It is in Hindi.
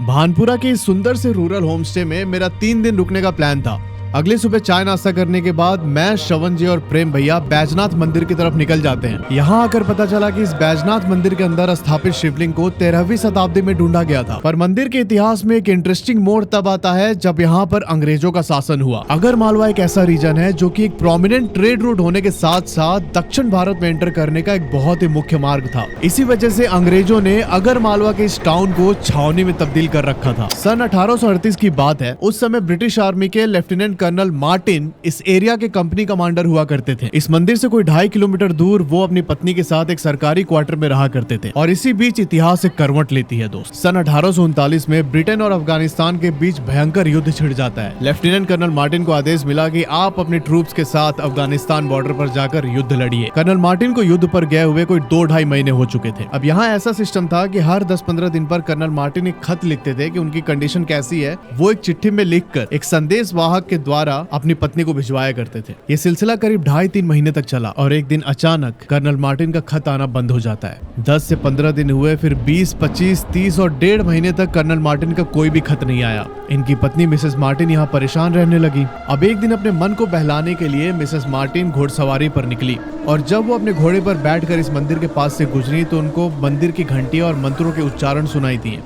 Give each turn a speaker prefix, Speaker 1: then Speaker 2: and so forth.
Speaker 1: भानपुरा के इस सुंदर से रूरल होमस्टे में मेरा 3 दिन रुकने का प्लान था। अगली सुबह चाय नाश्ता करने के बाद मैं, श्रवण जी और प्रेम भैया बैजनाथ मंदिर की तरफ निकल जाते हैं। यहाँ आकर पता चला कि इस बैजनाथ मंदिर के अंदर स्थापित शिवलिंग को 13वीं शताब्दी में ढूंढा गया था। पर मंदिर के इतिहास में एक इंटरेस्टिंग मोड़ तब आता है जब यहाँ पर अंग्रेजों का शासन हुआ। अगर मालवा एक ऐसा रीजन है जो कि एक प्रोमिनेंट ट्रेड रूट होने के साथ साथ दक्षिण भारत में एंटर करने का एक बहुत ही मुख्य मार्ग था। इसी वजह से अंग्रेजों ने अगर मालवा के इस टाउन को छावनी में तब्दील कर रखा था। सन 1838 की बात है। उस समय ब्रिटिश आर्मी के लेफ्टिनेंट कर्नल मार्टिन इस एरिया के कंपनी कमांडर हुआ करते थे। इस मंदिर से कोई 2.5 किलोमीटर दूर वो अपनी पत्नी के साथ एक सरकारी क्वार्टर में रहा करते थे। और इसी बीच इतिहास एक करवट लेती है दोस्त। सन 1839 में ब्रिटेन और अफगानिस्तान के बीच भयंकर युद्ध छिड़ जाता है। लेफ्टिनेंट कर्नल मार्टिन को आदेश मिला कि आप अपने ट्रूप्स के साथ अफगानिस्तान बॉर्डर पर जाकर युद्ध लड़िए। कर्नल मार्टिन को युद्ध पर गए हुए कोई 2-2.5 महीने हो चुके थे। अब यहाँ ऐसा सिस्टम था कि हर 10-15 दिन पर कर्नल मार्टिन एक खत लिखते थे कि उनकी कंडीशन कैसी है। वो एक चिट्ठी में लिखकर एक संदेश वाहक के द्वारा अपनी पत्नी को भिजवाया करते थे। ये सिलसिला करीब 2.5-3 महीने तक चला और एक दिन अचानक कर्नल मार्टिन का खत आना बंद हो जाता है। 10 से 15 दिन हुए, फिर 20, 25, 30 और 1.5 महीने तक कर्नल मार्टिन का कोई भी खत नहीं आया। इनकी पत्नी मिसेस मार्टिन यहाँ परेशान रहने लगी। अब एक दिन अपने मन को बहलाने के लिए मिसेस मार्टिन घोड़सवारी पर निकली और जब वो अपने घोड़े पर बैठकर इस मंदिर के पास से गुजरी तो उनको मंदिर की घंटी और मंत्रों के उच्चारण सुनाई दिए।